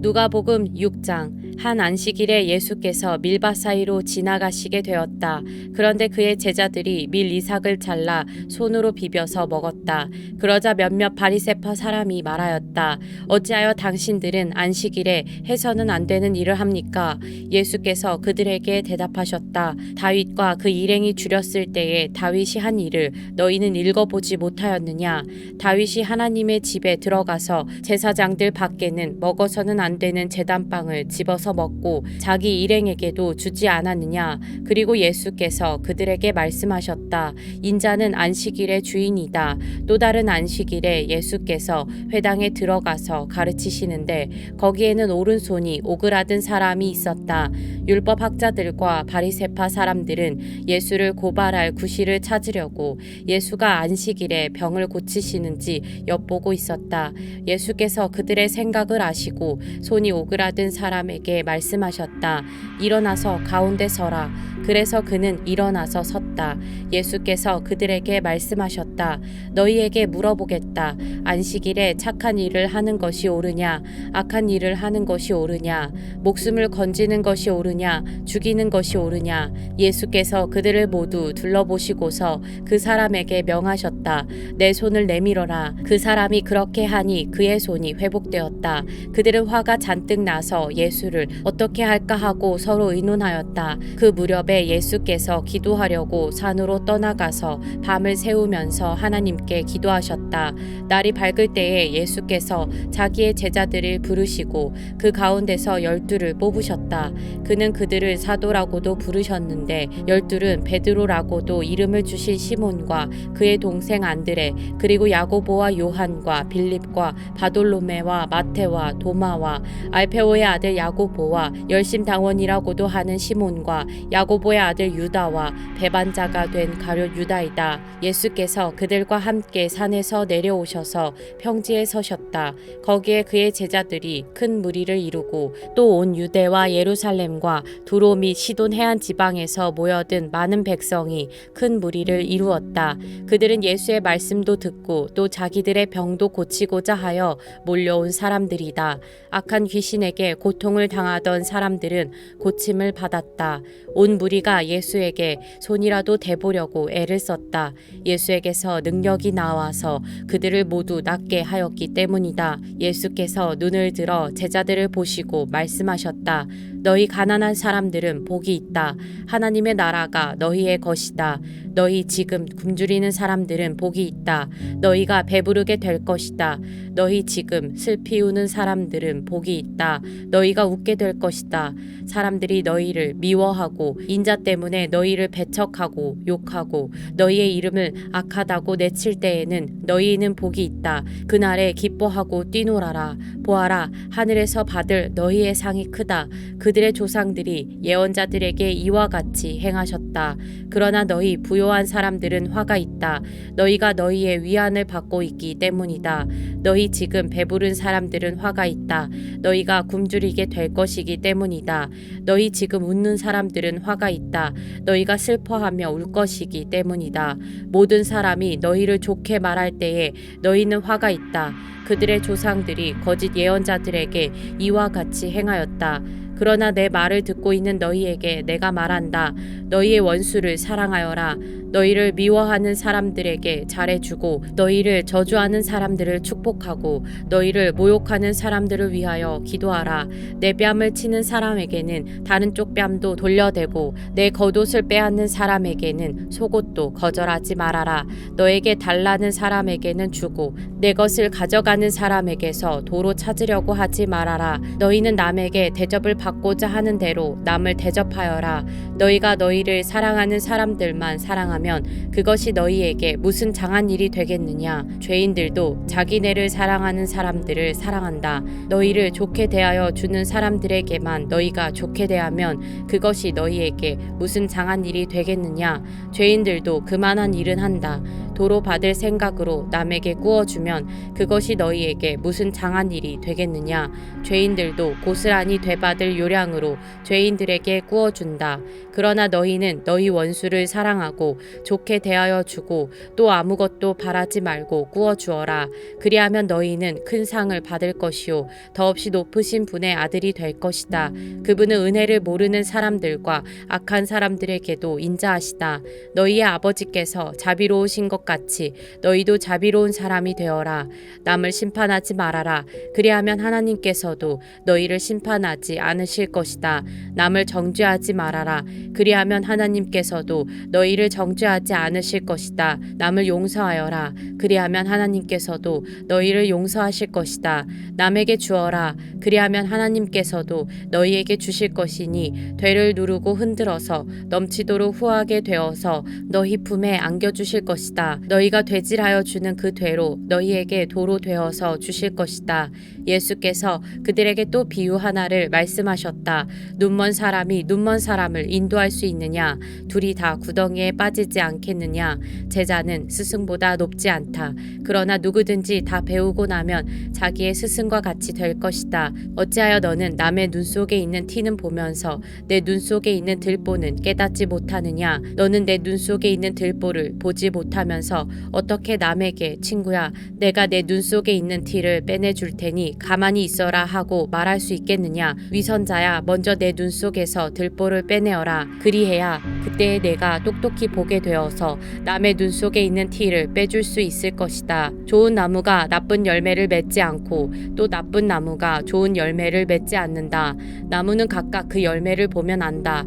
누가복음 6장. 한 안식일에 예수께서 밀밭 사이로 지나가시게 되었다. 그런데 그의 제자들이 밀 이삭을 잘라 손으로 비벼서 먹었다. 그러자 몇몇 바리새파 사람이 말하였다. 어찌하여 당신들은 안식일에 해서는 안 되는 일을 합니까? 예수께서 그들에게 대답하셨다. 다윗과 그 일행이 줄였을 때에 다윗이 한 일을 너희는 읽어보지 못하였느냐? 다윗이 하나님의 집에 들어가서 제사장들 밖에는 먹어서는 안 되는 제단빵을 집어서 먹고 자기 일행에게도 주지 않았느냐? 그리고 예수께서 그들에게 말씀하셨다. 인자는 안식일의 주인이다. 또 다른 안식일에 예수께서 회당에 들어가서 가르치시는데 거기에는 오른손이 오그라든 사람이 있었다. 율법 학자들과 바리새파 사람들은 예수를 고발할 구실을 찾으려고 예수가 안식일에 병을 고치시는지 엿보고 있었다. 예수께서 그들의 생각을 아시고 손이 오그라든 사람에게 말씀하셨다. 일어나서 가운데 서라. 그래서 그는 일어나서 섰다. 예수께서 그들에게 말씀하셨다. 너희에게 물어보겠다. 안식일에 착한 일을 하는 것이 옳으냐? 악한 일을 하는 것이 옳으냐? 목숨을 건지는 것이 옳으냐? 죽이는 것이 옳으냐? 예수께서 그들을 모두 둘러보시고서 그 사람에게 명하셨다. 내 손을 내밀어라. 그 사람이 그렇게 하니 그의 손이 회복되었다. 그들은 화가 잔뜩 나서 예수를 어떻게 할까 하고 서로 의논하였다. 그 무렵에 예수께서 기도하려고 산으로 떠나가서 밤을 새우면서 하나님께 기도하셨다. 날이 밝을 때에 예수께서 자기의 제자들을 부르시고 그 가운데서 12를 뽑으셨다. 그는 그들을 사도라고도 부르셨는데 12은 베드로라고도 이름을 주신 시몬과 그의 동생 안드레 그리고 야고보와 요한과 빌립과 바돌로메와 마테와 도마와 알페오의 아들 야고보와 열심당원이라고도 하는 시몬과 야고보의 아들 유다와 배반자가 된 가룟 유다이다. 예수께서 그들과 함께 산에서 내려오셔서 평지에 서셨다. 거기에 그의 제자들이 큰 무리를 이루고 또 온 유대와 예루살렘과 두로 및 시돈 해안 지방에서 모여든 많은 백성이 큰 무리를 이루었다. 그들은 예수의 말씀도 듣고 또 자기들의 병도 고치고자 하여 몰려온 사람들이다. 악한 귀신에게 고통을 당하던 사람들은 고침을 받았다. 온 무리가 예수에게 손이라도 대보려고 애를 썼다. 예수에게서 능력이 나와서 그들을 모두 낫게 하였기 때문이다. 예수께서 눈을 들어 제자들을 보시고 말씀하셨다. 너희 가난한 사람들은 복이 있다. 하나님의 나라가 너희의 것이다. 너희 지금 굶주리는 사람들은 복이 있다. 너희가 배부르게 될 것이다. 너희 지금 슬피 우는 사람들은 복이 있다. 너희가 웃게 될 것이다. 사람들이 너희를 미워하고 인자 때문에 너희를 배척하고 욕하고 너희의 이름을 악하다고 내칠 때에는 너희는 복이 있다. 그날에 기뻐하고 뛰놀아라. 보아라, 하늘에서 받을 너희의 상이 크다. 그들의 조상들이 예언자들에게 이와 같이 행하셨다. 그러나 너희 부요한 사람들은 화가 있다. 너희가 너희의 위안을 받고 있기 때문이다. 너희 지금 배부른 사람들은 화가 있다. 너희가 굶주리게 될 것이기 때문이다. 너희 지금 웃는 사람들은 화가 있다. 너희가 슬퍼하며 울 것이기 때문이다. 모든 사람이 너희를 좋게 말할 때에 너희는 화가 있다. 그들의 조상들이 거짓 예언자들에게 이와 같이 행하였다. 그러나 내 말을 듣고 있는 너희에게 내가 말한다. 너희의 원수를 사랑하여라. 너희를 미워하는 사람들에게 잘해주고 너희를 저주하는 사람들을 축복하고 너희를 모욕하는 사람들을 위하여 기도하라. 내 뺨을 치는 사람에게는 다른 쪽 뺨도 돌려대고 내 겉옷을 빼앗는 사람에게는 속옷도 거절하지 말아라. 너에게 달라는 사람에게는 주고 내 것을 가져가는 사람에게서 도로 찾으려고 하지 말아라. 너희는 남에게 대접을 받고자 하는 대로 남을 대접하여라. 너희가 너희를 사랑하는 사람들만 사랑하면 그것이 너희에게 무슨 장한 일이 되겠느냐? 죄인들도 자기네를 사랑하는 사람들을 사랑한다. 너희를 좋게 대하여 주는 사람들에게만 너희가 좋게 대하면 그것이 너희에게 무슨 장한 일이 되겠느냐? 죄인들도 그만한 일은 한다. 도로 받을 생각으로 남에게 구워주면 그것이 너희에게 무슨 장한 일이 되겠느냐? 죄인들도 고스란히 되받을 받을 요량으로 죄인들에게 구워준다. 그러나 너희는 너희 원수를 사랑하고 좋게 대하여 주고 또 아무것도 바라지 말고 구워주어라. 그리하면 너희는 큰 상을 받을 것이요 더없이 높으신 분의 아들이 될 것이다. 그분은 은혜를 모르는 사람들과 악한 사람들에게도 인자하시다. 너희의 아버지께서 자비로우신 것 같이 너희도 자비로운 사람이 되어라. 남을 심판하지 말아라. 그리하면 하나님께서도 너희를 심판하지 않으실 것이다. 남을 정죄하지 말아라. 그리하면 하나님께서도 너희를 정죄하지 않으실 것이다. 남을 용서하여라. 그리하면 하나님께서도 너희를 용서하실 것이다. 남에게 주어라. 그리하면 하나님께서도 너희에게 주실 것이니 되를 누르고 흔들어서 넘치도록 후하게 되어서 너희 품에 안겨주실 것이다. 너희가 되질하여 주는 그 되로 너희에게 도로 되어서 주실 것이다. 예수께서 그들에게 또 비유 하나를 말씀하셨다. 눈먼 사람이 눈먼 사람을 인도할 수 있느냐? 둘이 다 구덩이에 빠지지 않겠느냐? 제자는 스승보다 높지 않다. 그러나 누구든지 다 배우고 나면 자기의 스승과 같이 될 것이다. 어찌하여 너는 남의 눈 속에 있는 티는 보면서 내 눈 속에 있는 들보는 깨닫지 못하느냐? 너는 내 눈 속에 있는 들보를 보지 못하면서 어떻게 남에게 친구야, 내가 내 눈 속에 있는 티를 빼내줄 테니 가만히 있어라 하고 말할 수 있겠느냐? 위선자야, 먼저 내 눈 속에서 들보를 빼내어라. 그리해야 그때에 내가 똑똑히 보게 되어서 남의 눈 속에 있는 티를 빼줄 수 있을 것이다. 좋은 나무가 나쁜 열매를 맺지 않고 또 나쁜 나무가 좋은 열매를 맺지 않는다. 나무는 각각 그 열매를 보면 안다.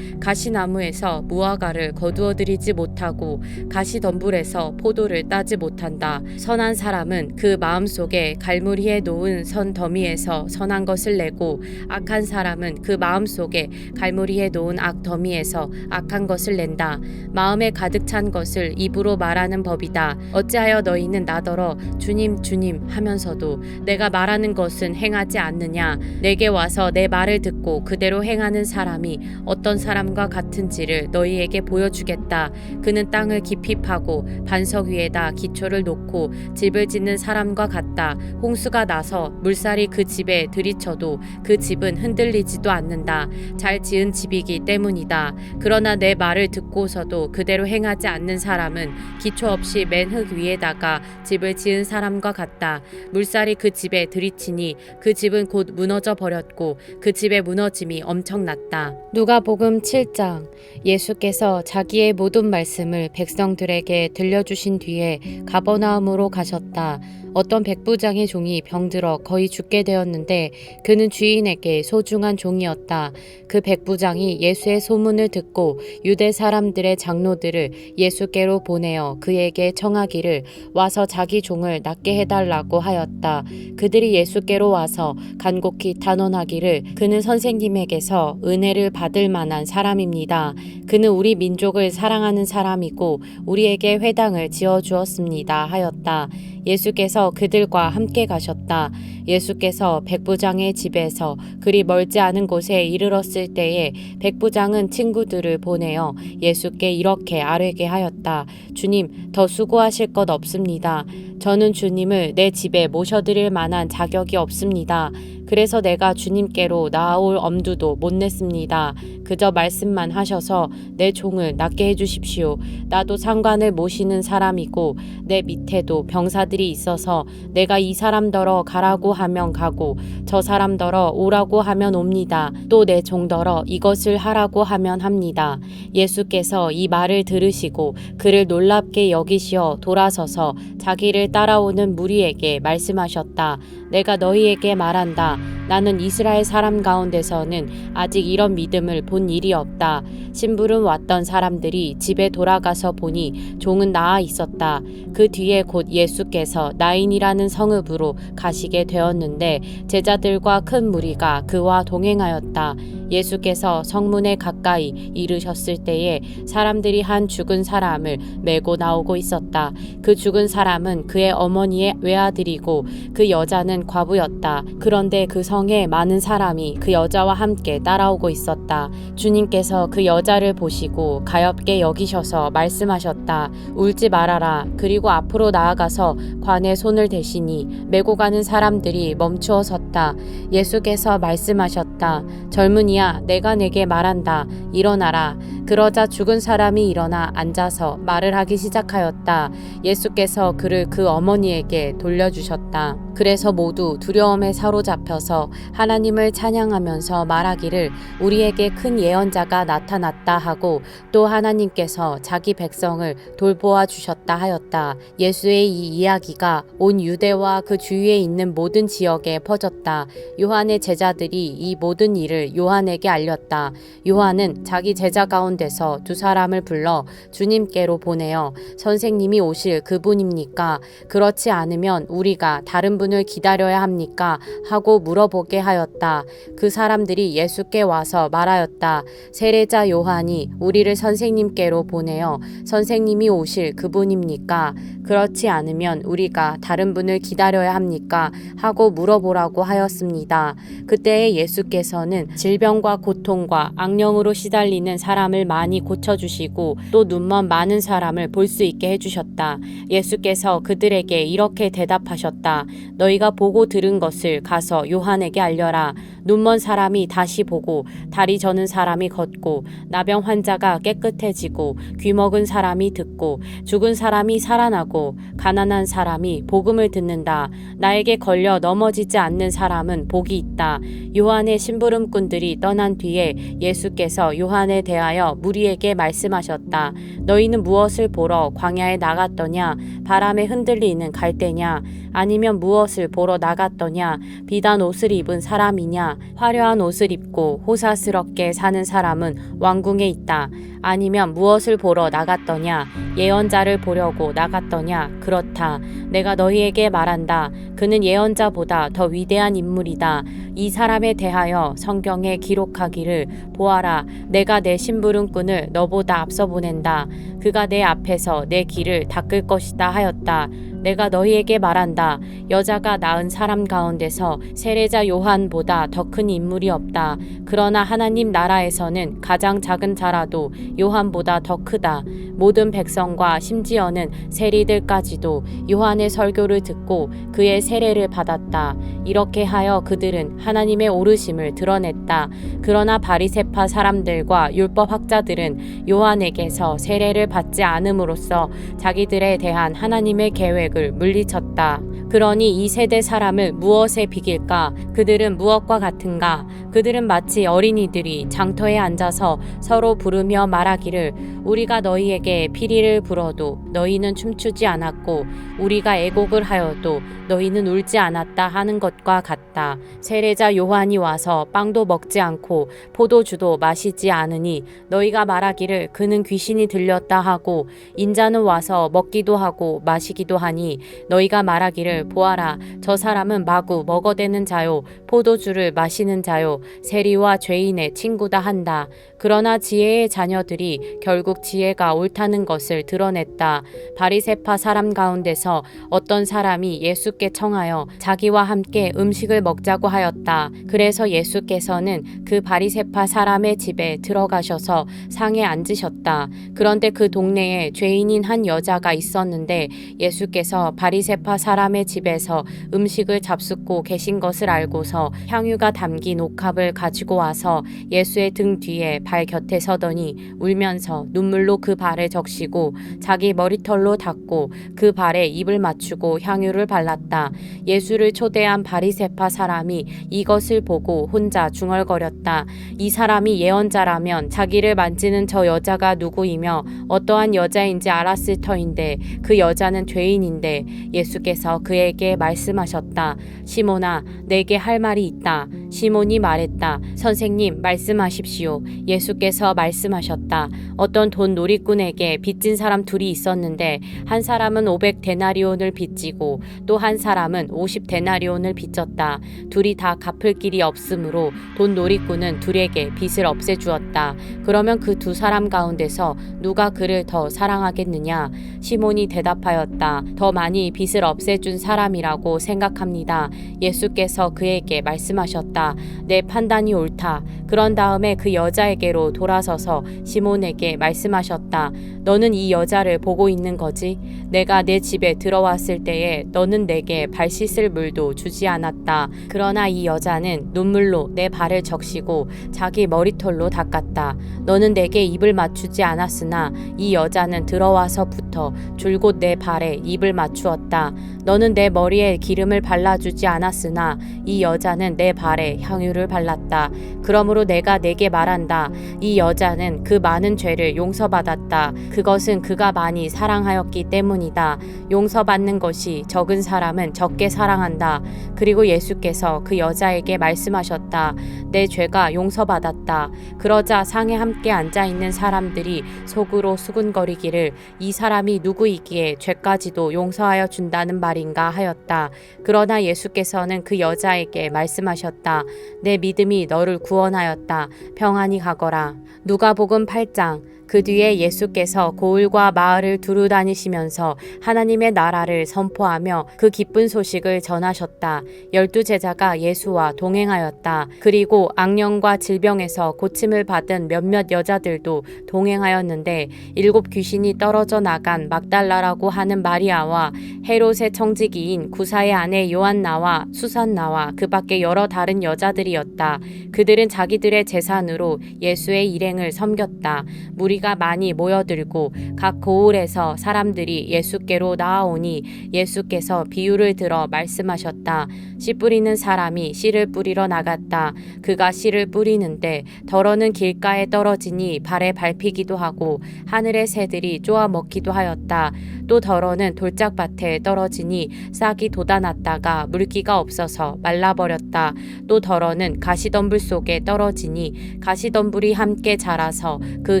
가시나무에서 무화과를 거두어들이지 못하고 가시덤불에서 포도를 따지 못한다. 선한 사람은 그 마음속에 갈무리에 놓은 선 더미에서 선한 것을 내고 악한 사람은 그 마음속에 갈무리에 놓은 악 더미에서 악한 것을 낸다. 마음에 가득 찬 것을 입으로 말하는 법이다. 어찌하여 너희는 나더러 주님 주님 하면서도 내가 말하는 것은 행하지 않느냐? 내게 와서 내 말을 듣고 그대로 행하는 사람이 어떤 사람과 같은지를 너희에게 보여주겠다. 그는 땅을 깊이 파고 반석 위에다 기초를 놓고 집을 짓는 사람과 같다. 홍수가 나서 물살이 그 집에 들이쳐도 그 집은 흔들리지도 않는다. 잘 지은 집이기 때문이다. 그러나 내 말을 듣고서도 그대로 행하지 않는 사람은 기초 없이 맨 흙 위에다가 집을 지은 사람과 같다. 물살이 그 집에 들이치니 그 집은 곧 무너져 버렸고 그 집의 무너짐이 엄청났다. 누가복음 7장. 예수께서 자기의 모든 말씀을 백성들에게 들려주신 뒤에 가버나움으로 가셨다. 어떤 백부장의 종이 병들어 거의 죽게 되었는데 그는 주인에게 소중한 종이었다. 그 백부장이 예수의 소문을 듣고 유대 사람들의 장로들을 예수께로 보내어 그에게 청하기를 와서 자기 종을 낫게 해달라고 하였다. 그들이 예수께로 와서 간곡히 단언하기를 그는 선생님에게서 은혜를 받을 만한 사람입니다. 그는 우리 민족을 사랑하는 사람이고 우리에게 회당을 지어주었습니다 하였다. 예수께서 그들과 함께 가셨다. 예수께서 백부장의 집에서 그리 멀지 않은 곳에 이르렀을 때에 백부장은 친구들을 보내어 예수께 이렇게 아뢰게 하였다. 주님, 더 수고하실 것 없습니다. 저는 주님을 내 집에 모셔드릴 만한 자격이 없습니다. 그래서 내가 주님께로 나아올 엄두도 못 냈습니다. 그저 말씀만 하셔서 내 종을 낫게 해주십시오. 나도 상관을 모시는 사람이고 내 밑에도 병사들이 있어서 내가 이 사람더러 가라고 하면 가고 저 사람더러 오라고 하면 옵니다. 또 내 종더러 이것을 하라고 하면 합니다. 예수께서 이 말을 들으시고 그를 놀랍게 여기시어 돌아서서 자기를 따라오는 무리에게 말씀하셨다. 내가 너희에게 말한다. 나는 이스라엘 사람 가운데서는 아직 이런 믿음을 본 일이 없다. 심부름 왔던 사람들이 집에 돌아가서 보니 종은 나아 있었다. 그 뒤에 곧 예수께서 나인이라는 성읍으로 가시게 되었는데 제자들과 큰 무리가 그와 동행하였다. 예수께서 성문에 가까이 이르셨을 때에 사람들이 한 죽은 사람을 메고 나오고 있었다. 그 죽은 사람은 그의 어머니의 외아들이고 그 여자는 과부였다. 그런데 그 성에 많은 사람이 그 여자와 함께 따라오고 있었다. 주님께서 그 여자를 보시고 가엾게 여기셔서 말씀하셨다. 울지 말아라. 그리고 앞으로 나아가서 관에 손을 대시니 메고 가는 사람들이 멈추어 섰다. 예수께서 말씀하셨다. 젊은이야, 아니야, 내가 내게 말한다. 일어나라. 그러자 죽은 사람이 일어나 앉아서 말을 하기 시작하였다. 예수께서 그를 그 어머니에게 돌려주셨다. 그래서 모두 두려움에 사로잡혀서 하나님을 찬양하면서 말하기를 우리에게 큰 예언자가 나타났다 하고 또 하나님께서 자기 백성을 돌보아 주셨다 하였다. 예수의 이 이야기가 온 유대와 그 주위에 있는 모든 지역에 퍼졌다. 요한의 제자들이 이 모든 일을 요한에게 알렸다. 요한은 자기 제자 가운데서 두 사람을 불러 주님께로 보내어 선생님이 오실 그분입니까? 그렇지 않으면 우리가 다른 분을 기다려야 합니까? 하고 물어보게 하였다. 그 사람들이 예수께 와서 말하였다. 세례자 요한이 우리를 선생님께로 보내어 선생님이 오실 그분입니까? 그렇지 않으면 우리가 다른 분을 기다려야 합니까? 하고 물어보라고 하였습니다. 그때에 예수께서는 질병과 고통과 악령으로 시달리는 사람을 많이 고쳐주시고 또 눈먼 많은 사람을 볼 수 있게 해주셨다. 예수께서 그들에게 이렇게 대답하셨다. 너희가 보고 들은 것을 가서 요한에게 알려라. 눈먼 사람이 다시 보고 다리 저는 사람이 걷고 나병 환자가 깨끗해지고 귀먹은 사람이 듣고 죽은 사람이 살아나고 가난한 사람이 복음을 듣는다. 나에게 걸려 넘어지지 않는 사람은 복이 있다. 요한의 심부름꾼들이 떠난 뒤에 예수께서 요한에 대하여 무리에게 말씀하셨다. 너희는 무엇을 보러 광야에 나갔더냐? 바람에 흔들리는 갈대냐? 아니면 무엇을 보러 나갔더냐? 비단 옷을 입은 사람이냐? 화려한 옷을 입고 호사스럽게 사는 사람은 왕궁에 있다. 아니면 무엇을 보러 나갔더냐? 예언자를 보려고 나갔더냐? 그렇다. 내가 너희에게 말한다. 그는 예언자보다 더 위대한 인물이다. 이 사람에 대하여 성경에 기록하기를 보아라. 내가 내 심부름꾼을 너보다 앞서 보낸다. 그가 내 앞에서 내 길을 닦을 것이다 하였다. 내가 너희에게 말한다. 여자가 낳은 사람 가운데서 세례자 요한보다 더 큰 인물이 없다. 그러나 하나님 나라에서는 가장 작은 자라도 요한보다 더 크다. 모든 백성과 심지어는 세리들까지도 요한의 설교를 듣고 그의 세례를 받았다. 이렇게 하여 그들은 하나님의 오르심을 드러냈다. 그러나 바리새파 사람들과 율법학자들은 요한에게서 세례를 받지 않음으로써 자기들에 대한 하나님의 계획을 물리쳤다. 그러니 이 세대 사람을 무엇에 비길까? 그들은 무엇과 같은가? 그들은 마치 어린이들이 장터에 앉아서 서로 부르며 말하기를 우리가 너희에게 피리를 불어도 너희는 춤추지 않았고 우리가 애곡을 하여도 너희는 울지 않았다 하는 것과 같다. 세례자 요한이 와서 빵도 먹지 않고 포도주도 마시지 않으니 너희가 말하기를 그는 귀신이 들렸다 하고 인자는 와서 먹기도 하고 마시기도 하니 너희가 말하기를 보아라 저 사람은 마구 먹어대는 자요 포도주를 마시는 자요 세리와 죄인의 친구다 한다. 그러나 지혜의 자녀들이 결국 지혜가 옳다는 것을 드러냈다. 바리새파 사람 가운데서 어떤 사람이 예수께 청하여 자기와 함께 음식을 먹자고 하였다. 그래서 예수께서는 그 바리새파 사람의 집에 들어가셔서 상에 앉으셨다. 그런데 그 동네에 죄인인 한 여자가 있었는데 예수께서 바리새파 사람의 집에서 음식을 잡숫고 계신 것을 알고서 향유가 담긴 옥합을 가지고 와서 예수의 등 뒤에 발 곁에 서더니 울면서 눈물로 그 발을 적시고 자기 머리털로 닦고 그 발에 입을 맞추고 향유를 발랐다. 예수를 초대한 바리새파 사람이 이것을 보고 혼자 중얼거렸다. 이 사람이 예언자라면 자기를 만지는 저 여자가 누구이며 어떠한 여자인지 알았을 터인데 그 여자는 죄인인데 예수께서 그에게 말씀하셨다. 시몬아, 내게 할 말이 있다. 시몬이 말했다. 선생님, 말씀하십시오. 예수께서 말씀하셨다. 어떤 돈 놀이꾼에게 빚진 사람 둘이 있었는데 한 사람은 500데나리온을 빚지고 또 한 사람은 50데나리온을 빚졌다. 둘이 다 갚을 길이 없으므로 돈 놀이꾼은 둘에게 빚을 없애주었다. 그러면 그 두 사람 가운데서 누가 그를 더 사랑하겠느냐? 시몬이 대답하였다. 더 많이 빚을 없애준 사람이라고 생각합니다. 예수께서 그에게 말씀하셨다. 하였다. 내 판단이 옳다. 그런 다음에 그 여자에게로 돌아서서 시몬에게 말씀하셨다. 너는 이 여자를 보고 있는 거지? 내가 내 집에 들어왔을 때에 너는 내게 발 씻을 물도 주지 않았다. 그러나 이 여자는 눈물로 내 발을 적시고 자기 머리털로 닦았다. 너는 내게 입을 맞추지 않았으나 이 여자는 들어와서부터 줄곧 내 발에 입을 맞추었다. 너는 내 머리에 기름을 발라주지 않았으나 이 여자는 내 발에 향유를 발랐다. 그러므로 내가 내게 말한다. 이 여자는 그 많은 죄를 용서받았다. 그것은 그가 많이 사랑하였기 때문이다. 용서받는 것이 적은 사람은 적게 사랑한다. 그리고 예수께서 그 여자에게 말씀하셨다. 내 죄가 용서받았다. 그러자 상에 함께 앉아있는 사람들이 속으로 수군거리기를 이 사람이 누구이기에 죄까지도 용서하여 준다는 말인가 하였다. 그러나 예수께서는 그 여자에게 말씀하셨다. 내 믿음이 너를 구원하였다. 평안히 가거라. 누가복음 8장. 그 뒤에 예수께서 고을과 마을을 두루 다니시면서 하나님의 나라를 선포하며 그 기쁜 소식을 전하셨다. 12제자가 예수와 동행하였다. 그리고 악령과 질병에서 고침을 받은 몇몇 여자들도 동행하였는데 7 귀신이 떨어져 나간 막달라라고 하는 마리아와 헤롯의 청지기인 구사의 아내 요한나와 수산나와 그 밖에 여러 다른 여자들이었다. 그들은 자기들의 재산으로 예수의 일행을 섬겼다. 무리가 많이 모여들고 각 고을에서 사람들이 예수께로 나아오니 예수께서 비유를 들어 말씀하셨다. 씨 뿌리는 사람이 씨를 뿌리러 나갔다. 그가 씨를 뿌리는데 덜어는 길가에 떨어지니 발에 밟히기도 하고 하늘의 새들이 쪼아 먹기도 하였다. 또 덜어는 돌짝밭에 떨어지니 싹이 돋아났다가 물기가 없어서 말라버렸다. 또 덜어는 가시덤불 속에 떨어지니 가시덤불이 함께 자라서 그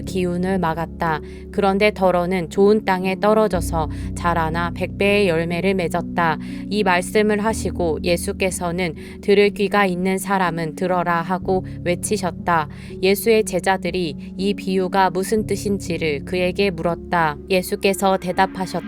기운을 막았다. 그런데 덜어는 좋은 땅에 떨어져서 자라나 100배의 열매를 맺었다. 이 말씀을 하시고 예수께서는 들을 귀가 있는 사람은 들어라 하고 외치셨다. 예수의 제자들이 이 비유가 무슨 뜻인지를 그에게 물었다. 예수께서 대답하셨다.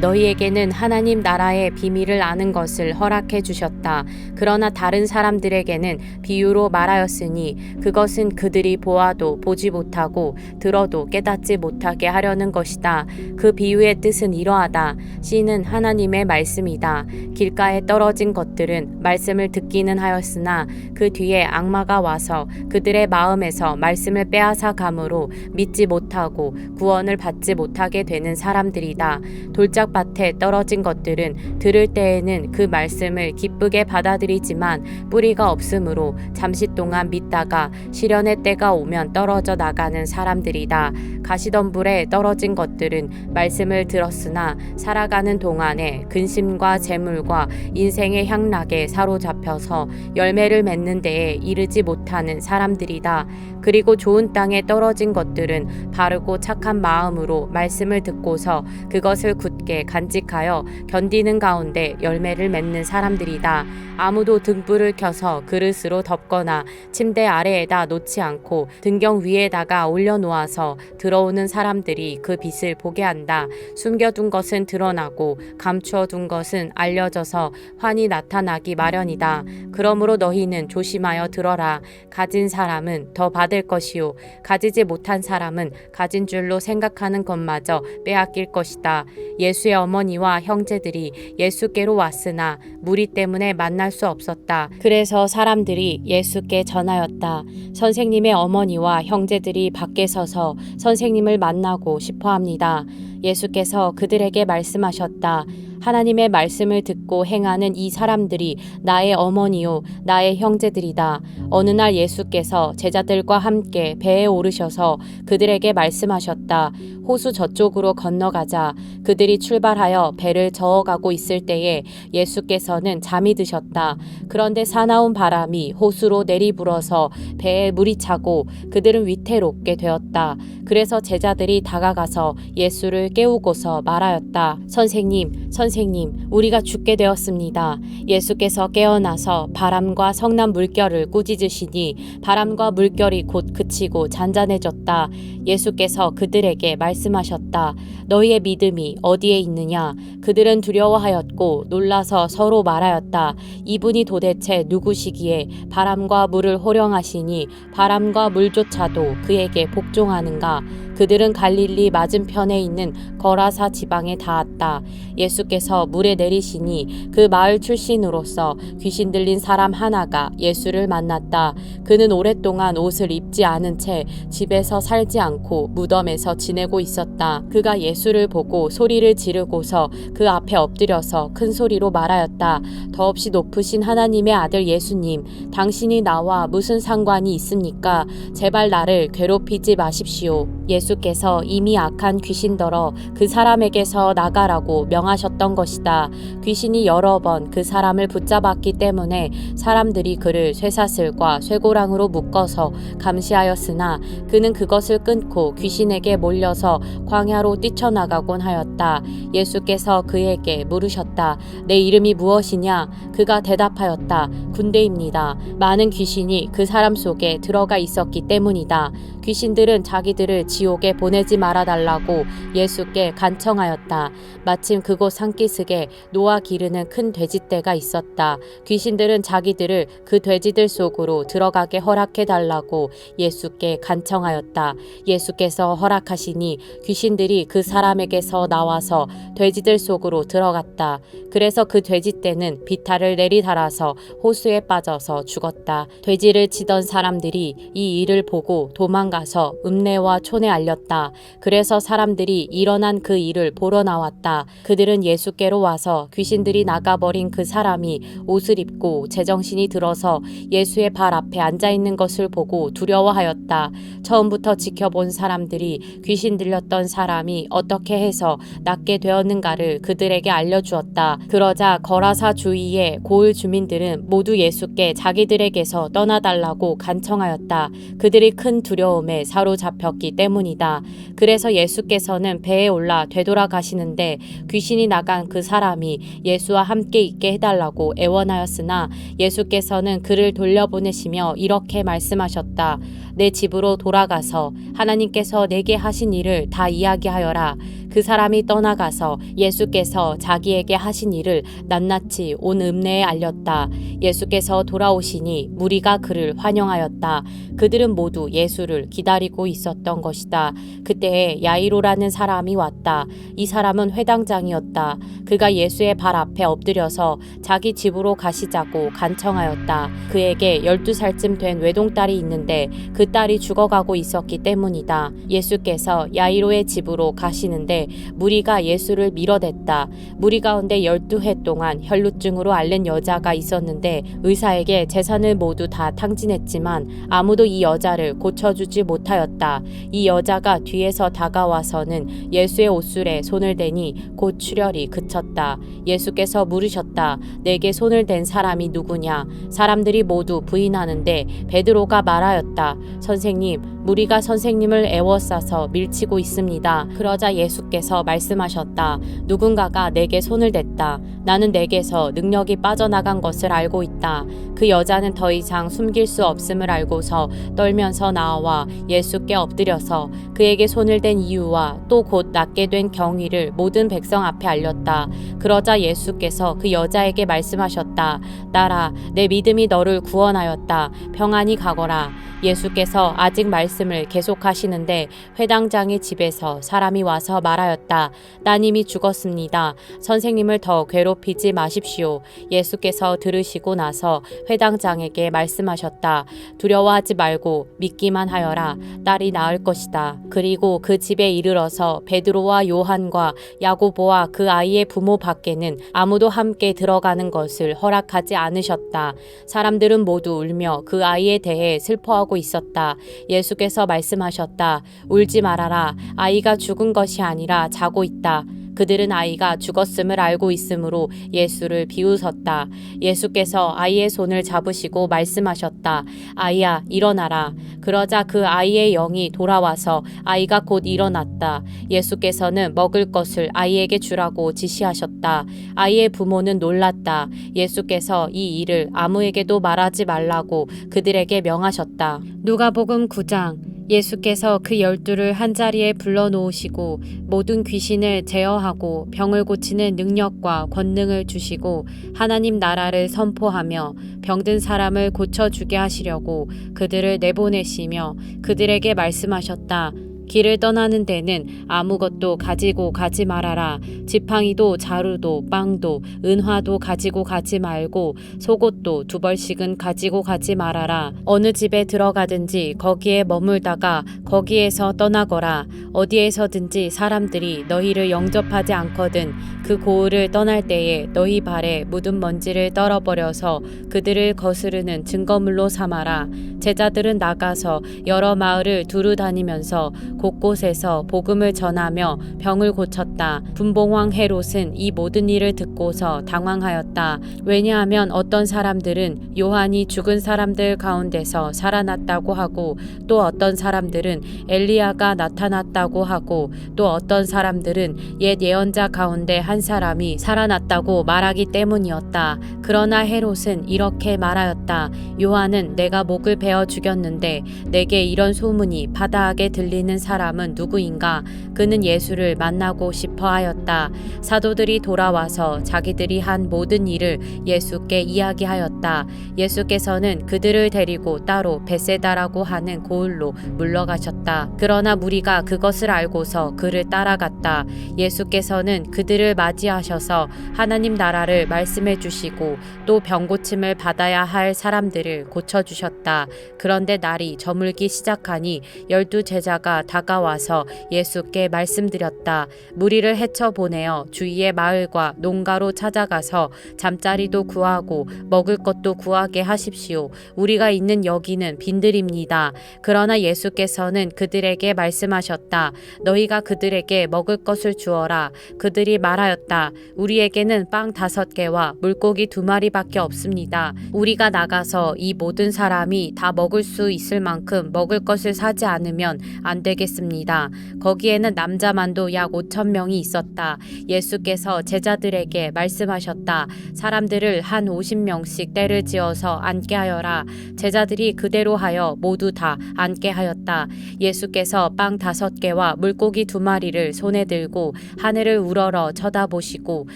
너희에게는 하나님 나라의 비밀을 아는 것을 허락해 주셨다. 그러나 다른 사람들에게는 비유로 말하였으니 그것은 그들이 보아도 보지 못하고 들어도 깨닫지 못하게 하려는 것이다. 그 비유의 뜻은 이러하다. 씨는 하나님의 말씀이다. 길가에 떨어진 것들은 말씀을 듣기는 하였으나 그 뒤에 악마가 와서 그들의 마음에서 말씀을 빼앗아 감으로 믿지 못하고 구원을 받지 못하게 되는 사람들이다. 돌짝밭에 떨어진 것들은 들을 때에는 그 말씀을 기쁘게 받아들이지만 뿌리가 없으므로 잠시 동안 믿다가 시련의 때가 오면 떨어져 나가는 사람들이다. 가시덤불에 떨어진 것들은 말씀을 들었으나 살아가는 동안에 근심과 재물과 인생의 향락에 사로잡혀서 열매를 맺는 데에 이르지 못하는 사람들이다. 그리고 좋은 땅에 떨어진 것들은 바르고 착한 마음으로 말씀을 듣고서 그것을 굳게 간직하여 견디는 가운데 열매를 맺는 사람들이다. 아무도 등불을 켜서 그릇으로 덮거나 침대 아래에다 놓지 않고 등경 위에다가 올려놓아서 들어오는 사람들이 그 빛을 보게 한다. 숨겨둔 것은 드러나고 감추어둔 것은 알려져서 환히 나타나기 마련이다. 그러므로 너희는 조심하여 들어라. 가진 사람은 더 받을 것이요 가지지 못한 사람은 가진 줄로 생각하는 것마저 빼앗길 것이다. 예수의 어머니와 형제들이 예수께로 왔으나 무리 때문에 만날 수 없었다. 그래서 사람들이 예수께 전하였다. 선생님의 어머니와 형제들이 밖에 서서 선생님을 만나고 싶어 합니다. 예수께서 그들에게 말씀하셨다. 하나님의 말씀을 듣고 행하는 이 사람들이 나의 어머니요 나의 형제들이다. 어느 날 예수께서 제자들과 함께 배에 오르셔서 그들에게 말씀하셨다. 호수 저쪽으로 건너가자. 그들이 출발하여 배를 저어가고 있을 때에 예수께서는 잠이 드셨다. 그런데 사나운 바람이 호수로 내리불어서 배에 물이 차고 그들은 위태롭게 되었다. 그래서 제자들이 다가가서 예수를 깨우고서 말하였다. 선생님 선생님, 우리가 죽게 되었습니다. 예수께서 깨어나서 바람과 성난 물결을 꾸짖으시니 바람과 물결이 곧 그치고 잔잔해졌다. 예수께서 그들에게 말씀하셨다. 너희의 믿음이 어디에 있느냐? 그들은 두려워하였고 놀라서 서로 말하였다. 이분이 도대체 누구시기에 바람과 물을 호령하시니 바람과 물조차도 그에게 복종하는가? 그들은 갈릴리 맞은편에 있는 거라사 지방에 닿았다. 예수께서 물에 내리시니 그 마을 출신으로서 귀신 들린 사람 하나가 예수를 만났다. 그는 오랫동안 옷을 입지 않은 채 집에서 살지 않고 무덤에서 지내고 있었다. 그가 예수를 보고 소리를 지르고서 그 앞에 엎드려서 큰 소리로 말하였다. 더없이 높으신 하나님의 아들 예수님, 당신이 나와 무슨 상관이 있습니까? 제발 나를 괴롭히지 마십시오. 예수께서 이미 악한 귀신더러 그 사람에게서 나가라고 명하셨던 것이다. 귀신이 여러 번 그 사람을 붙잡았기 때문에 사람들이 그를 쇠사슬과 쇠고랑으로 묶어서 감시하였으나 그는 그것을 끊고 귀신에게 몰려서 광야로 뛰쳐나가곤 하였다. 예수께서 그에게 물으셨다. 내 이름이 무엇이냐? 그가 대답하였다. 군대입니다. 많은 귀신이 그 사람 속에 들어가 있었기 때문이다. 귀신들은 자기들을 지옥에 보내지 말아달라고 예수께 간청하였다. 마침 그곳 산기슭에 노아 기르는 큰 돼지떼가 있었다. 귀신들은 자기들을 그 돼지들 속으로 들어가게 허락해달라고 예수께 간청하였다. 예수께서 허락하시니 귀신들이 그 사람에게서 나와서 돼지들 속으로 들어갔다. 그래서 그 돼지떼는 비탈을 내리달아서 호수에 빠져서 죽었다. 돼지를 치던 사람들이 이 일을 보고 도망가서 읍내와 촌에 알렸다. 그래서 사람들이 일어난 그 일을 보러 나왔다. 그들은 예수께로 와서 귀신들이 나가버린 그 사람이 옷을 입고 제정신이 들어서 예수의 발 앞에 앉아있는 것을 보고 두려워하였다. 처음부터 지켜본 사람들이 귀신 들렸던 사람이 어떻게 해서 낫게 되었는가를 그들에게 알려주었다. 그러자 거라사 주위의 고을 주민들은 모두 예수께 자기들에게서 떠나달라고 간청하였다. 그들이 큰 두려움에 사로잡혔기 때문이다. 그래서 예수께서는 배에 올라 되돌아가시는데 귀신이 나간 그 사람이 예수와 함께 있게 해달라고 애원하였으나 예수께서는 그를 돌려보내시며 이렇게 말씀하셨다. 내 집으로 돌아가서 하나님께서 내게 하신 일을 다 이야기하여라. 그 사람이 떠나가서 예수께서 자기에게 하신 일을 낱낱이 온 읍내에 알렸다. 예수께서 돌아오시니 무리가 그를 환영하였다. 그들은 모두 예수를 기다리고 있었던 것이다. 그때에 야이로라는 사람이 왔다. 이 사람은 회당장이었다. 그가 예수의 발 앞에 엎드려서 자기 집으로 가시자고 간청하였다. 그에게 12살쯤 된 외동딸이 있는데 그 딸이 죽어가고 있었기 때문이다. 예수께서 야이로의 집으로 가시는데 무리가 예수를 밀어댔다. 무리 가운데 12해 동안 혈루증으로 앓는 여자가 있었는데 의사에게 재산을 모두 다 탕진했지만 아무도 이 여자를 고쳐주지 못하였다. 이 여자가 뒤에서 다가와서는 예수의 옷술에 손을 대니 곧 출혈이 그쳤다. 예수께서 물으셨다. 내게 손을 댄 사람이 누구냐? 사람들이 모두 부인하는데 베드로가 말하였다. 선생님, 무리가 선생님을 애워싸서 밀치고 있습니다. 그러자 예수께서 말씀하셨다. 누군가가 내게 손을 댔다. 나는 내게서 능력이 빠져나간 것을 알고 있다. 그 여자는 더 이상 숨길 수 없음을 알고서 떨면서 나와 예수께 엎드려서 그에게 손을 댄 이유와 또 곧 낫게 된 경위를 모든 백성 앞에 알렸다. 그러자 예수께서 그 여자에게 말씀하셨다. 딸아, 내 믿음이 너를 구원하였다. 평안히 가거라. 예수께서 아직 말씀을 계속하시는데 회당장의 집에서 사람이 와서 말하였다. 따님이 죽었습니다. 선생님을 더 괴롭히지 마십시오. 예수께서 들으시고 나서 회당장에게 말씀하셨다. 두려워하지 말고 믿기만 하여라. 딸이 나을 것이다. 그리고 그 집에 이르러서 베드로와 요한과 야고보와 그 아이의 부모 밖에는 아무도 함께 들어가는 것을 허락하지 않으셨다. 사람들은 모두 울며 그 아이에 대해 슬퍼하고 있었다. 예수께서 말씀하셨다. 울지 말아라. 아이가 죽은 것이 아니라 자고 있다. 그들은 아이가 죽었음을 알고 있으므로 예수를 비웃었다. 예수께서 아이의 손을 잡으시고 말씀하셨다. 아이야, 일어나라. 그러자 그 아이의 영이 돌아와서 아이가 곧 일어났다. 예수께서는 먹을 것을 아이에게 주라고 지시하셨다. 아이의 부모는 놀랐다. 예수께서 이 일을 아무에게도 말하지 말라고 그들에게 명하셨다. 누가복음 9장. 예수께서 그 12를 한자리에 불러놓으시고 모든 귀신을 제어하고 병을 고치는 능력과 권능을 주시고 하나님 나라를 선포하며 병든 사람을 고쳐주게 하시려고 그들을 내보내시며 그들에게 말씀하셨다. 길을 떠나는 데는 아무것도 가지고 가지 말아라. 지팡이도 자루도 빵도 은화도 가지고 가지 말고 속옷도 2벌씩은 가지고 가지 말아라. 어느 집에 들어가든지 거기에 머물다가 거기에서 떠나거라. 어디에서든지 사람들이 너희를 영접하지 않거든 그 고을을 떠날 때에 너희 발에 묻은 먼지를 떨어버려서 그들을 거스르는 증거물로 삼아라. 제자들은 나가서 여러 마을을 두루 다니면서 곳곳에서 복음을 전하며 병을 고쳤다. 분봉왕 헤롯은 이 모든 일을 듣고서 당황하였다. 왜냐하면 어떤 사람들은 요한이 죽은 사람들 가운데서 살아났다고 하고 또 어떤 사람들은 엘리야가 나타났다고 하고 또 어떤 사람들은 옛 예언자 가운데 한 사람이 살아났다고 말하기 때문이었다. 그러나 헤롯은 이렇게 말하였다. 요한은 내가 목을 베어 죽였는데 내게 이런 소문이 바다하게 들리는 사람은 누구인가? 그는 예수를 만나고 싶어 하였다. 사도들이 돌아와서 자기들이 한 모든 일을 예수께 이야기하였다. 예수께서는 그들을 데리고 따로 베세다라고 하는 고을로 물러가셨다. 그러나 무리가 그것을 알고서 그를 따라갔다. 예수께서는 그들을 맞이하셔서 하나님 나라를 말씀해 주시고 또 병고침을 받아야 할 사람들을 고쳐주셨다. 그런데 날이 저물기 시작하니 12 제자가 다가와서 예수께 말씀드렸다. 무리를 헤쳐보내어 주위의 마을과 농가로 찾아가서 잠자리도 구하고 먹을 것도 구하게 하십시오. 우리가 있는 여기는 빈들입니다. 그러나 예수께서는 그들에게 말씀하셨다. 너희가 그들에게 먹을 것을 주어라. 그들이 말하였다. 우리에게는 빵 5개와 물고기 2마리밖에 없습니다. 우리가 나가서 이 모든 사람이 다 먹을 수 있을 만큼 먹을 것을 사지 않으면 안 되겠습니다. 거기에는 남자만도 약 5,000명이 있었다. 예수께서 제자들에게 말씀하셨다. 사람들을 한 50명씩 때를 지어서 앉게 하여라. 제자들이 그대로 하여 모두 다 앉게 하였다. 예수께서 빵 5개와 물고기 2마리를 손에 들고 하늘을 우러러 쳐다보시고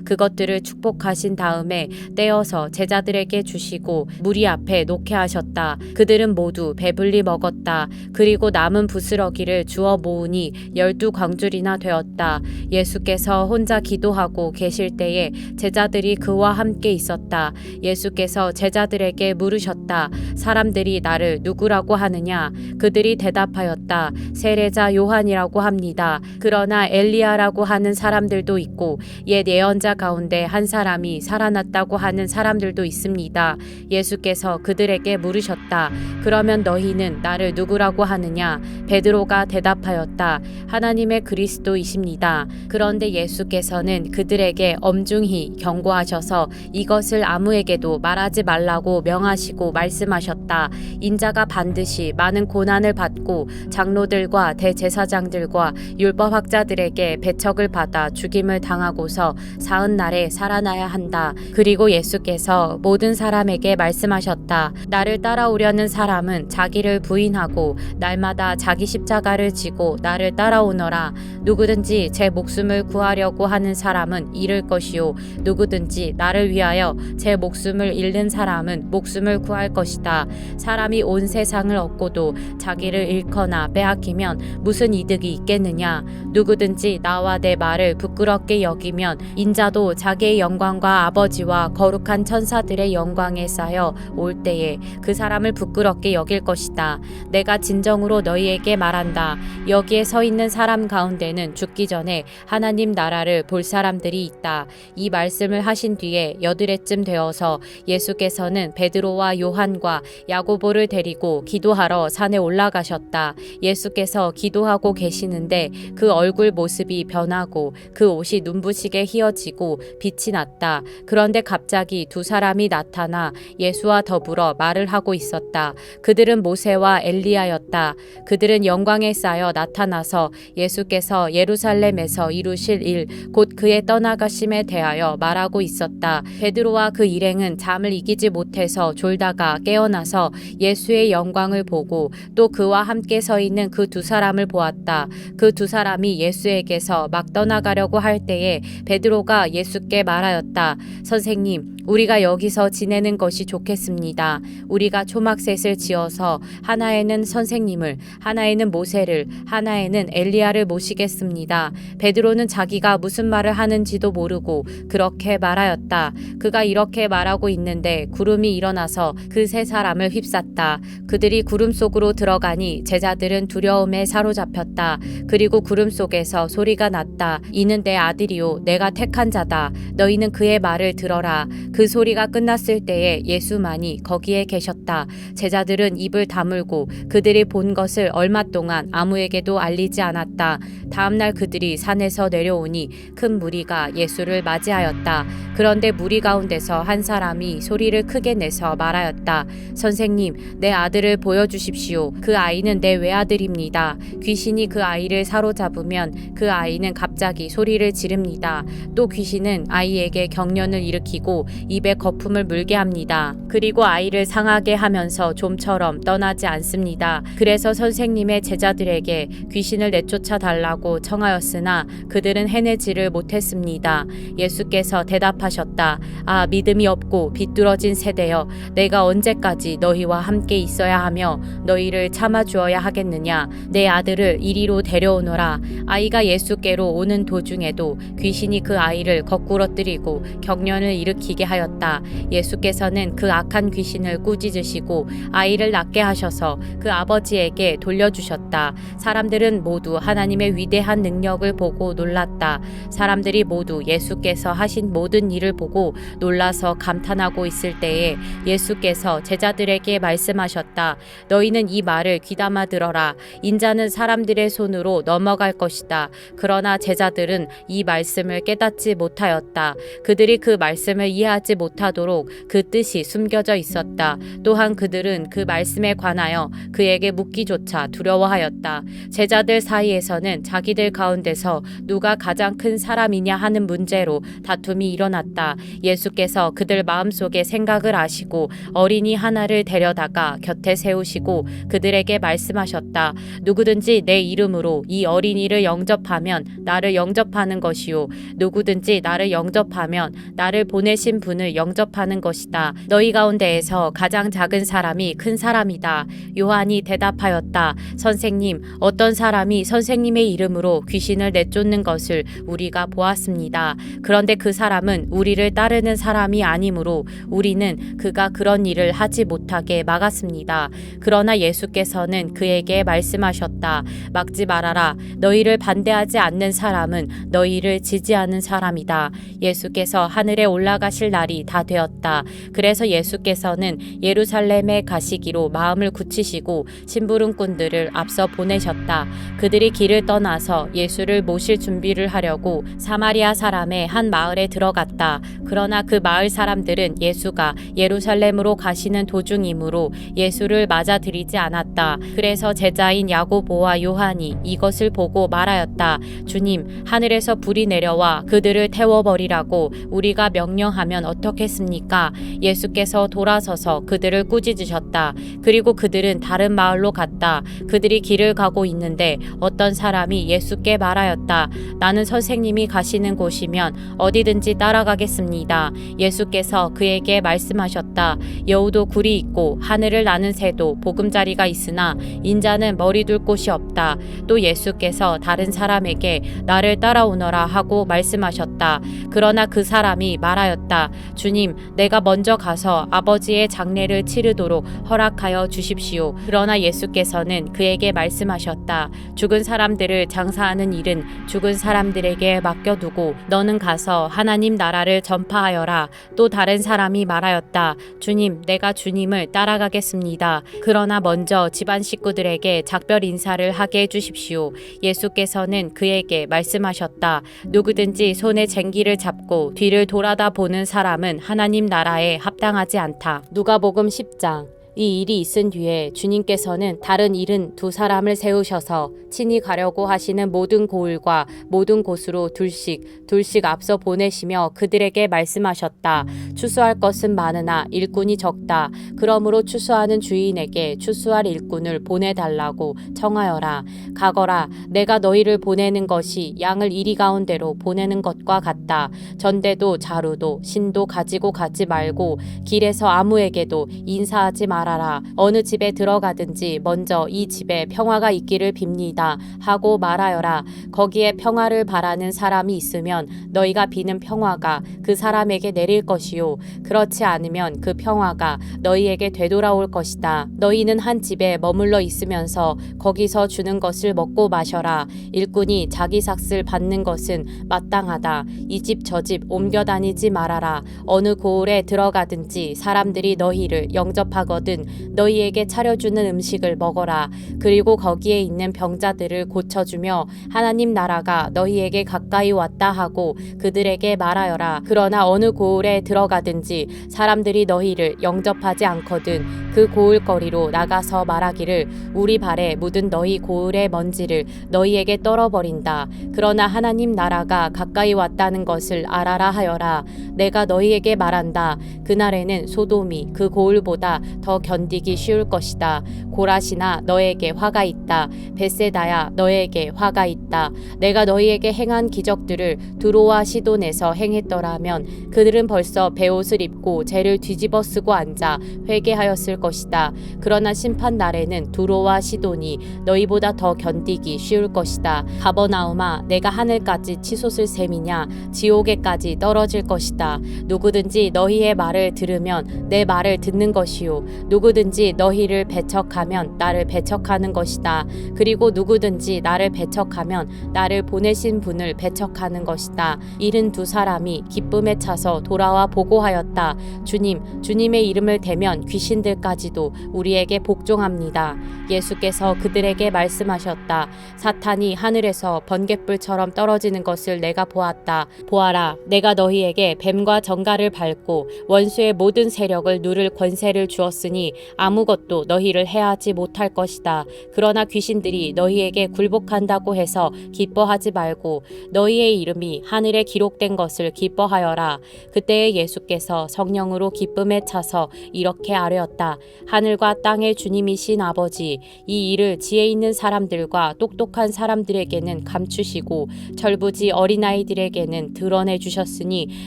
그것들을 축복하신 다음에 떼어서 제자들에게 주시고 무리 앞에 놓게 하셨다. 그들은 모두 배불리 먹었다. 그리고 남은 부스러기를 주워 모으니 12광줄이나 되었다. 예수께서 혼자 기도하고 계실 때에 제자들이 그와 함께 있었다. 예수께서 제자들에게 물으셨다. 사람들이 나를 누구라고 하느냐? 그들이 대답하였다. 세례자 요한이라고 합니다. 그러나 엘리야라고 하는 사람들도 있고 옛 예언자 가운데 한 사람이 살아났다고 하는 사람들도 있습니다. 예수께서 그들에게 물으셨다. 그러면 너희는 나를 누구라고 하느냐? 베드로가 대답하였다. 하나님의 그리스도이십니다. 그런데 예수께서는 그들에게 엄중히 경고하셔서 이것을 아무에게도 말하지 말라고 명하시고 말씀하셨다. 인자가 반드시 많은 고난을 받고 장로들과 대제사장들과 율법학자들에게 배척을 받아 죽임을 당하고서 40날에 살아나야 한다. 그리고 예수께서 모든 사람에게 말씀하셨다. 나를 따라오려는 사람은 자기를 부인하고 날마다 자기 십자가를 지고 나를 따라오너라. 누구든지 제 목숨을 구하려고 하는 사람은 잃을 것이요 누구든지 나를 위하여 제 목숨을 잃는 사람은 목숨을 구할 것이다. 사람이 온 세상을 얻고도 자기를 잃거나 빼앗기면 무슨 이득이 있겠느냐? 누구든지 나와 내 말을 부끄럽게 여기면 인자도 자기의 영광과 아버지와 거룩한 천사들의 영광에 쌓여 올 때에 그 사람을 부끄럽게 여길 것이다. 내가 진정으로 너희에게 말한다. 여기에 서 있는 사람 가운데는 죽기 전에 하나님 나라를 볼 사람들이 있다. 이 말씀을 하신 뒤에 여드레쯤 되어서 예수께서는 베드로와 요한과 야고보를 데리고 기도하러 산에 올라가셨다. 예수께서 기도하고 계시는데 그 얼굴 모습이 변하고 그 옷이 눈부시게 휘어지고 빛이 났다. 그런데 갑자기 두 사람이 나타나 예수와 더불어 말을 하고 있었다. 그들은 모세와 엘리야였다. 그들은 영광에 쌓여 나타나서 예수께서 예루살렘에서 이루실 일, 곧 그의 떠나가심에 대하여 말하고 있었다. 베드로와 그 일행은 잠을 이기지 못해서 졸다가 깨어나서 예수의 영광을 보고 또 그와 함께 서 있는 그 두 사람을 보았다. 그 두 사람이 예수에게서 막 떠나가려고 할 때에 베드로가 예수께 말하였다. 선생님, 우리가 여기서 지내는 것이 좋겠습니다. 우리가 초막셋을 지어서 하나에는 선생님을, 하나에는 모세를, 하나에는 엘리야를 모시겠습니다. 베드로는 자기가 무슨 말을 하는지도 모르고 그렇게 말하였다. 그가 이렇게 말하고 있는데 구름이 일어나서 그 세 사람을 휩쌌다. 그들이 구름 속으로 들어가니 제자들은 두려움에 사로잡혔다. 그리고 구름 속에서 소리가 났다. 이는 내 아들이요 내가 택한 자다. 너희는 그의 말을 들어라. 그 소리가 끝났을 때에 예수만이 거기에 계셨다. 제자들은 입을 다물고 그들이 본 것을 얼마 동안 아무에게도 알리지 않았다. 다음날 그들이 산에서 내려오니 큰 무리가 예수를 맞이하였다. 그런데 무리 가운데서 한 사람이 소리를 크게 내서 말하였다. 선생님, 내 아들을 보여주십시오. 그 아이는 내 외아들입니다. 귀신이 그 아이를 사로잡으면 그 아이는 갑자기 소리를 지릅니다. 또 귀신은 아이에게 경련을 일으키고 입에 거품을 물게 합니다. 그리고 아이를 상하게 하면서 좀처럼 떠나지 않습니다. 그래서 선생님의 제자들에게 귀신을 내쫓아 달라고 청하였으나 그들은 해내지를 못했습니다. 예수께서 대답하셨다. 아, 믿음이 없고 비뚤어진 세대여, 내가 언제까지 너희와 함께 있어야 하며 너희를 참아주어야 하겠느냐. 내 아들을 이리로 데려오너라. 아이가 예수께로 오는 도중에도 귀신이 그 아이를 거꾸러뜨리고 경련을 일으키게 하였다. 예수께서는 그 악한 귀신을 꾸짖으시고 아이를 낫게 하셔서 그 아버지에게 돌려주셨다. 사람들은 모두 하나님의 위대한 능력을 보고 놀랐다. 사람들이 모두 예수께서 하신 모든 일을 보고 놀라서 감탄하고 있을 때에 예수께서 제자들에게 말씀하셨다. 너희는 이 말을 귀담아 들어라. 인자는 사람들의 손으로 넘어갈 것이다. 그러나 제자들은 이 말씀을 깨닫지 못하였다. 그들이 그 말씀을 이해하지 못하도록 그 뜻이 숨겨져 있었다. 또한 그들은 그 말씀에 관하여 그에게 묻기조차 두려워하였다. 제자들 사이에서는 자기들 가운데서 누가 가장 큰 사람이냐 하는 문제로 다툼이 일어났다. 예수께서 그들 마음속의 생각을 아시고 어린이 하나를 데려다가 곁에 세우시고 그들에게 말씀하셨다. 누구든지 내 이름으로 이 어린이를 영접하면 나를 영접하는 것이요, 누구든지 나를 영접하면 나를 보내신 분을 영접하는 것이다. 너희 가운데에서 가장 작은 사람이 큰 사람이다. 요한이 대답하였다. 선생님, 어떤 사람이 선생님의 이름으로 귀신을 내쫓는 것을 우리가 보았습니다. 그런데 그 사람은 우리를 따르는 사람이 아니므로 우리는 그가 그런 일을 하지 못하게 막았습니다. 그러나 예수께서는 그에게 말씀하셨다. 막지 말아라. 너희를 반대하지 않는 사람은 너희를 지지하는 사람이다. 예수께서 하늘에 올라가실 날이 다 되었다. 그래서 예수께서는 예루살렘에 가시기로 마음을 굳히시고 심부름꾼들을 앞서 보내셨다. 그들이 길을 떠나서 예수를 모실 준비를 하려고 사마리아 사람의 한 마을에 들어갔다. 그러나 그 마을 사람들은 예수가 예루살렘으로 가시는 도중이므로 예수를 맞아들이지 않았다. 그래서 제자인 야고보와 요한이 이것을 보고 말하였다. 주님, 하늘에서 불이 내려와 그들을 태워버리라고 우리가 명령하면 어떻겠습니까? 예수께서 돌아서서 그들을 꾸짖으셨다. 그리고 그들은 다른 마을로 갔다. 그들이 길을 가고 있는데 어떤 사람이 예수께 말하였다. 나는 선생님이 가시는 곳이면 어디든지 따라가겠습니다. 예수께서 그에게 말씀하셨다. 여우도 굴이 있고 하늘을 나는 새도 보금자리가 있으나 인자는 머리 둘 곳이 없다. 또 예수께서 다른 사람에게 나를 따라오너라 하고 말씀하셨다. 그러나 그 사람이 말하였다. 주님, 내가 먼저 가서 아버지의 장례를 치르도록 허락하여 주십시오. 그러나 예수께서는 그에게 말씀하셨다. 말씀하셨다. 죽은 사람들을 장사하는 일은 죽은 사람들에게 맡겨두고 너는 가서 하나님 나라를 전파하여라. 또 다른 사람이 말하였다. 주님, 내가 주님을 따라가겠습니다. 그러나 먼저 집안 식구들에게 작별 인사를 하게 해주십시오. 예수께서는 그에게 말씀하셨다. 누구든지 손에 쟁기를 잡고 뒤를 돌아다 보는 사람은 하나님 나라에 합당하지 않다. 누가복음 10장. 이 일이 있은 뒤에 주님께서는 다른 72사람을 세우셔서 친히 가려고 하시는 모든 고을과 모든 곳으로 둘씩 앞서 보내시며 그들에게 말씀하셨다. 추수할 것은 많으나 일꾼이 적다. 그러므로 추수하는 주인에게 추수할 일꾼을 보내달라고 청하여라. 가거라. 내가 너희를 보내는 것이 양을 이리 가운데로 보내는 것과 같다. 전대도 자루도 신도 가지고 가지 말고 길에서 아무에게도 인사하지 말아라. 어느 집에 들어가든지 먼저 이 집에 평화가 있기를 빕니다 하고 말하여라. 거기에 평화를 바라는 사람이 있으면 너희가 비는 평화가 그 사람에게 내릴 것이요 그렇지 않으면 그 평화가 너희에게 되돌아올 것이다. 너희는 한 집에 머물러 있으면서 거기서 주는 것을 먹고 마셔라. 일꾼이 자기 삭슬 받는 것은 마땅하다. 이 집 저 집 옮겨 다니지 말아라. 어느 고을에 들어가든지 사람들이 너희를 영접하거든 너희에게 차려주는 음식을 먹어라. 그리고 거기에 있는 병자들을 고쳐주며 하나님 나라가 너희에게 가까이 왔다 하고 그들에게 말하여라. 그러나 어느 고을에 들어가든지 사람들이 너희를 영접하지 않거든 그 고을거리로 나가서 말하기를 우리 발에 묻은 너희 고을의 먼지를 너희에게 떨어버린다. 그러나 하나님 나라가 가까이 왔다는 것을 알아라 하여라. 내가 너희에게 말한다. 그날에는 소돔이 그 고을보다 더 견디기 쉬울 것이다. 고라시나 너에게 화가 있다. 벳세다야 너에게 화가 있다. 내가 너희에게 행한 기적들을 두로와 시돈에서 행했더라면 그들은 벌써 베옷을 입고 죄를 뒤집어 쓰고 앉아 회개하였을 것이다. 그러나 심판 날에는 두로와 시돈이 너희보다 더 견디기 쉬울 것이다. 가버나움아 내가 하늘까지 치솟을 셈이냐 지옥에까지 떨어질 것이다. 누구든지 너희의 말을 들으면 내 말을 듣는 것이요 누구든지 너희를 배척하면 나를 배척하는 것이다. 그리고 누구든지 나를 배척하면 나를 보내신 분을 배척하는 것이다. 72사람이 기쁨에 차서 돌아와 보고하였다. 주님, 주님의 이름을 대면 귀신들까지도 우리에게 복종합니다. 예수께서 그들에게 말씀하셨다. 사탄이 하늘에서 번갯불처럼 떨어지는 것을 내가 보았다. 보아라, 내가 너희에게 뱀과 정갈을 밟고 원수의 모든 세력을 누를 권세를 주었으니 아무것도 너희를 해하지 못할 것이다. 그러나 귀신들이 너희에게 굴복한다고 해서 기뻐하지 말고 너희의 이름이 하늘에 기록된 것을 기뻐하여라. 그때에 예수께서 성령으로 기쁨에 차서 이렇게 아뢰었다. 하늘과 땅의 주님이신 아버지, 이 일을 지혜 있는 사람들과 똑똑한 사람들에게는 감추시고 철부지 어린아이들에게는 드러내 주셨으니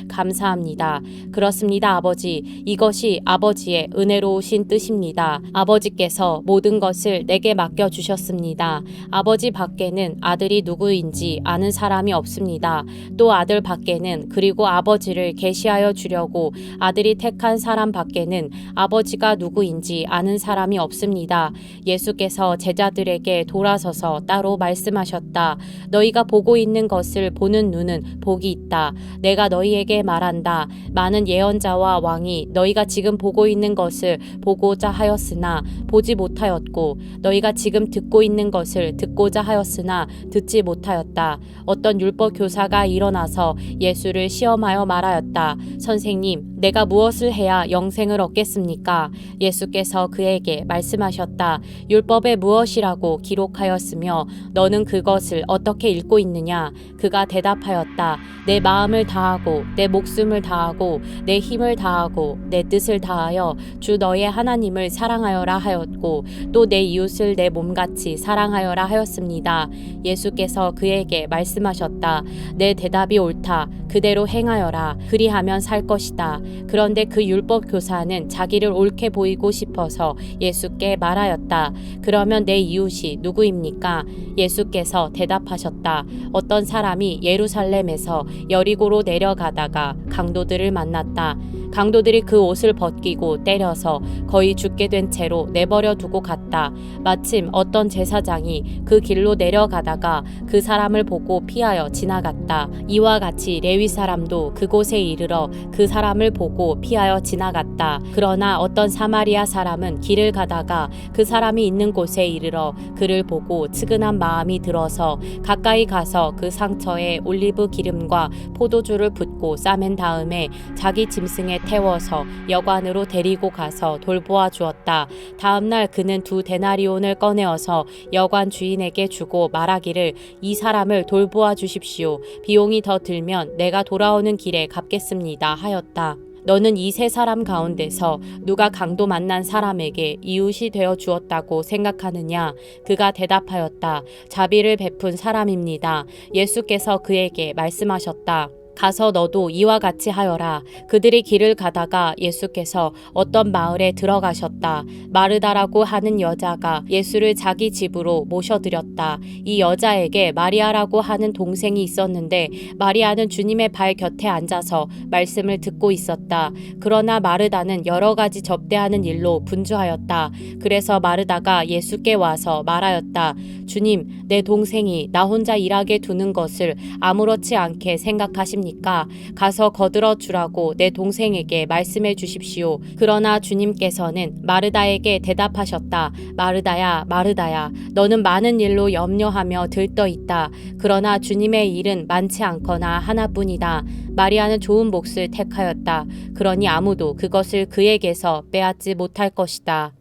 감사합니다. 그렇습니다, 아버지. 이것이 아버지의 은혜로우신 뜻입니다. 아버지께서 모든 것을 내게 맡겨주셨습니다. 아버지 밖에는 아들이 누구인지 아는 사람이 없습니다. 또 아들 밖에는 그리고 아버지를 계시하여 주려고 아들이 택한 사람 밖에는 아버지가 누구인지 아는 사람이 없습니다. 예수께서 제자들에게 돌아서서 따로 말씀하셨다. 너희가 보고 있는 것을 보는 눈은 복이 있다. 내가 너희에게 말한다. 많은 예언자와 왕이 너희가 지금 보고 있는 것을 보고자 하였으나 보지 못하였고 너희가 지금 듣고 있는 것을 듣고자 하였으나 듣지 못하였다. 어떤 율법 교사가 일어나서 예수를 시험하여 말하였다. 선생님, 내가 무엇을 해야 영생을 얻겠습니까? 예수께서 그에게 말씀하셨다. 율법에 무엇이라고 기록하였으며 너는 그것을 어떻게 읽고 있느냐? 그가 대답하였다. 내 마음을 다하고 내 목숨을 다하고 내 힘을 다하고 내 뜻을 다하여 주 너의 하나님을 사랑하여라 하였고 또 내 이웃을 내 몸같이 사랑하여라 하였습니다. 예수께서 그에게 말씀하셨다. 내 대답이 옳다. 그대로 행하여라. 그리하면 살 것이다. 그런데 그 율법 교사는 자기를 옳게 보이고 싶어서 예수께 말하였다. 그러면 내 이웃이 누구입니까? 예수께서 대답하셨다. 어떤 사람이 예루살렘에서 여리고로 내려가다가 강도들을 만났다. 강도들이 그 옷을 벗기고 때려서 거의 죽게 된 채로 내버려 두고 갔다. 마침 어떤 제사장이 그 길로 내려가다가 그 사람을 보고 피하여 지나갔다. 이와 같이 레위 사람도 그곳에 이르러 그 사람을 보고 피하여 지나갔다. 그러나 어떤 사마리아 사람은 길을 가다가 그 사람이 있는 곳에 이르러 그를 보고 측은한 마음이 들어서 가까이 가서 그 상처에 올리브 기름과 포도주를 붓고 싸맨 다음에 자기 짐승에 태워서 여관으로 데리고 가서 돌보아 주었다. 다음날 그는 2데나리온을 꺼내어서 여관 주인에게 주고 말하기를 이 사람을 돌보아 주십시오. 비용이 더 들면 내가 돌아오는 길에 갚겠습니다 하였다. 너는 이 세 사람 가운데서 누가 강도 만난 사람에게 이웃이 되어 주었다고 생각하느냐? 그가 대답하였다. 자비를 베푼 사람입니다. 예수께서 그에게 말씀하셨다. 가서 너도 이와 같이 하여라. 그들이 길을 가다가 예수께서 어떤 마을에 들어가셨다. 마르다라고 하는 여자가 예수를 자기 집으로 모셔드렸다. 이 여자에게 마리아라고 하는 동생이 있었는데 마리아는 주님의 발 곁에 앉아서 말씀을 듣고 있었다. 그러나 마르다는 여러 가지 접대하는 일로 분주하였다. 그래서 마르다가 예수께 와서 말하였다. 주님, 내 동생이 나 혼자 일하게 두는 것을 아무렇지 않게 생각하십니까? 가서 거들어 주라고 내 동생에게 말씀해 주십시오. 그러나 주님께서는 마르다에게 대답하셨다. 마르다야, 마르다야, 너는 많은 일로 염려하며 들떠 있다. 그러나 주님의 일은 많지 않거나 하나뿐이다. 마리아는 좋은 몫을 택하였다. 그러니 아무도 그것을 그에게서 빼앗지 못할 것이다.